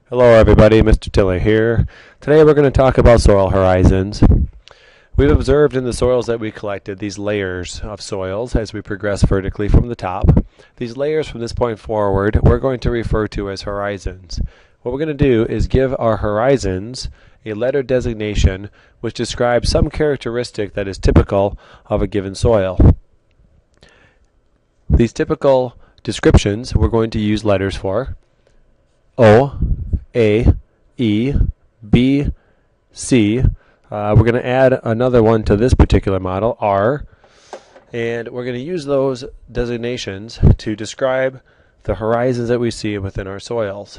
Hello everybody, Mr. Tiller here. Today we're going to talk about soil horizons. We've observed in the soils that we collected these layers of soils as we progress vertically from the top. These layers from this point forward we're going to refer to as horizons. What we're going to do is give our horizons a letter designation which describes some characteristic that is typical of a given soil. These typical descriptions we're going to use letters for: O, A, E, B, C. We're going to add another one to this particular model, R, and we're going to use those designations to describe the horizons that we see within our soils.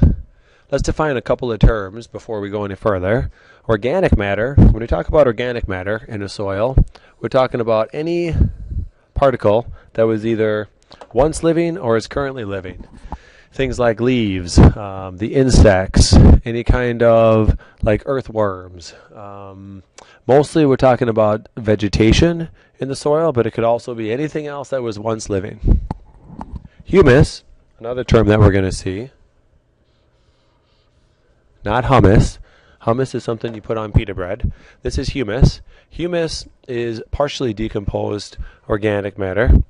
Let's define a couple of terms before we go any further. Organic matter, when we talk about organic matter in a soil, we're talking about any particle that was either once living or is currently living. Things like leaves, the insects, any kind of like earthworms. Mostly we're talking about vegetation in the soil, but it could also be anything else that was once living. Humus, another term that we're going to see. Not humus. Humus is something you put on pita bread. This is humus. Humus is partially decomposed organic matter,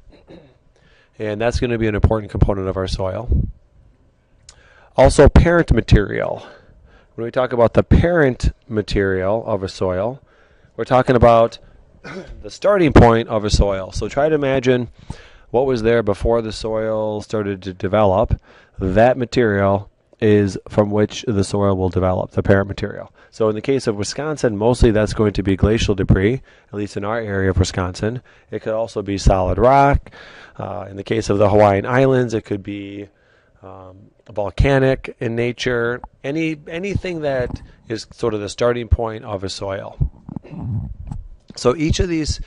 and that's going to be an important component of our soil. Also, parent material. When we talk about the parent material of a soil, we're talking about the starting point of a soil. So try to imagine what was there before the soil started to develop. That material is from which the soil will develop, the parent material. So in the case of Wisconsin, mostly that's going to be glacial debris, at least in our area of Wisconsin. It could also be solid rock. In the case of the Hawaiian Islands, it could be volcanic in nature, anything that is sort of the starting point of a soil. So each of these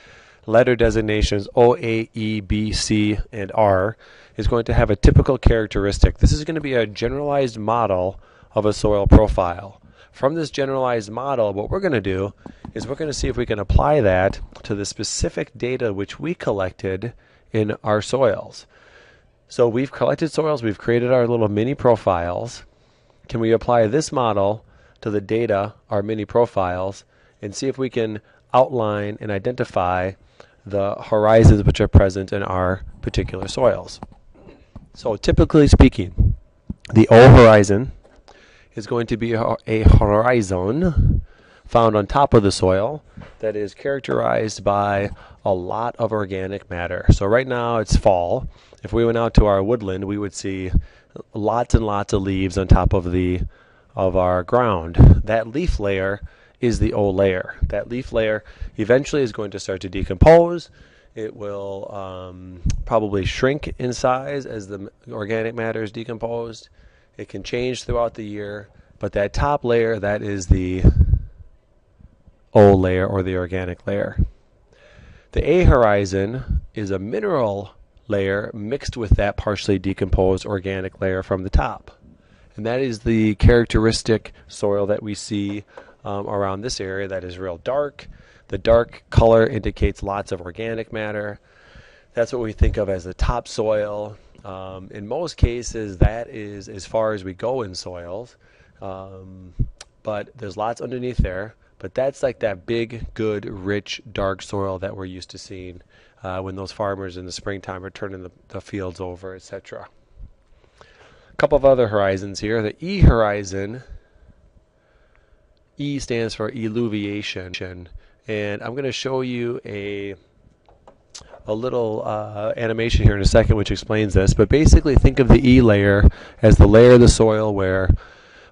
letter designations, O, A, E, B, C, and R, is going to have a typical characteristic. This is going to be a generalized model of a soil profile. From this generalized model, what we're going to do is we're going to see if we can apply that to the specific data which we collected in our soils. So we've collected soils, we've created our little mini profiles. Can we apply this model to the data, our mini profiles, and see if we can outline and identify the horizons which are present in our particular soils? So typically speaking, the O horizon is going to be a horizon found on top of the soil that is characterized by a lot of organic matter. So right now it's fall. If we went out to our woodland, we would see lots and lots of leaves on top of our ground. That leaf layer is the O layer. That leaf layer eventually is going to start to decompose. It will probably shrink in size as the organic matter is decomposed. It can change throughout the year, but that top layer, that is the O layer, or the organic layer. The A horizon is a mineral layer mixed with that partially decomposed organic layer from the top. And that is the characteristic soil that we see around this area that is real dark. The dark color indicates lots of organic matter. That's what we think of as the topsoil. In most cases, that is as far as we go in soils. But there's lots underneath there. But that's like that big, good, rich, dark soil that we're used to seeing when those farmers in the springtime are turning the fields over, etc. A couple of other horizons here. The E horizon, E stands for eluviation. And I'm going to show you a little animation here in a second which explains this. But basically think of the E layer as the layer of the soil where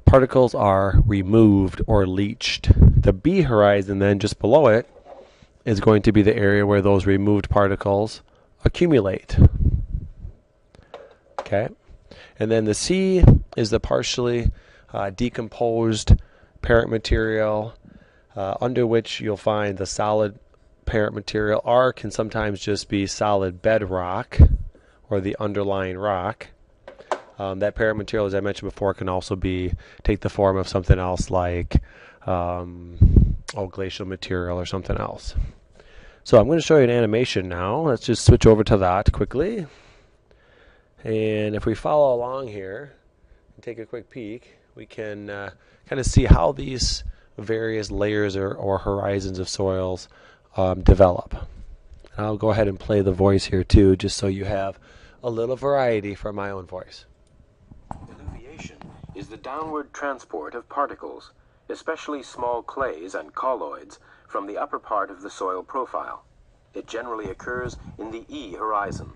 particles are removed or leached. The B horizon then, just below it, is going to be the area where those removed particles accumulate. Okay? And then the C is the partially decomposed parent material under which you'll find the solid parent material. R can sometimes just be solid bedrock or the underlying rock. That parent material, as I mentioned before, can also take the form of something else like glacial material or something else. So I'm going to show you an animation now. Let's just switch over to that quickly. And if we follow along here and take a quick peek, we can kind of see how these various layers or horizons of soils develop. I'll go ahead and play the voice here too, just so you have a little variety from my own voice. Alluviation is the downward transport of particles, especially small clays and colloids, from the upper part of the soil profile. It generally occurs in the E horizon.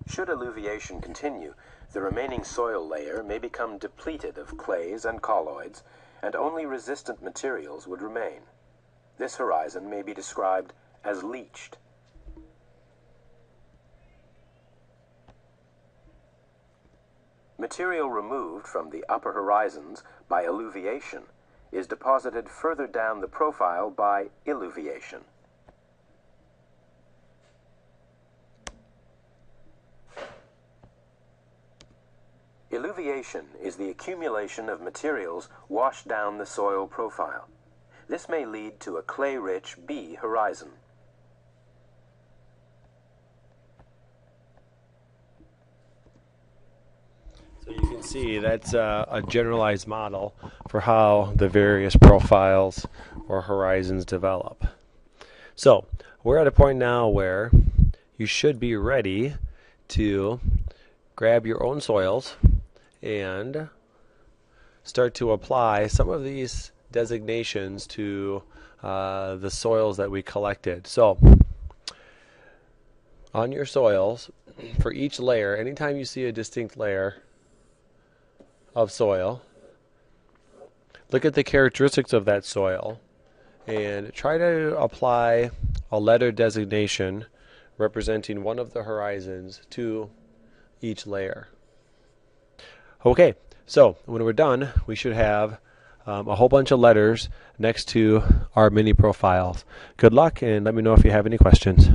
Should alluviation continue, the remaining soil layer may become depleted of clays and colloids, and only resistant materials would remain. This horizon may be described as leached. Material removed from the upper horizons by alluviation is deposited further down the profile by illuviation. Illuviation is the accumulation of materials washed down the soil profile. This may lead to a clay-rich B horizon. So you can see that's a generalized model for how the various profiles or horizons develop. So we're at a point now where you should be ready to grab your own soils and start to apply some of these designations to the soils that we collected. So on your soils, for each layer, anytime you see a distinct layer of soil, look at the characteristics of that soil and try to apply a letter designation representing one of the horizons to each layer. Okay, so when we're done, we should have a whole bunch of letters next to our mini profiles. Good luck, and let me know if you have any questions.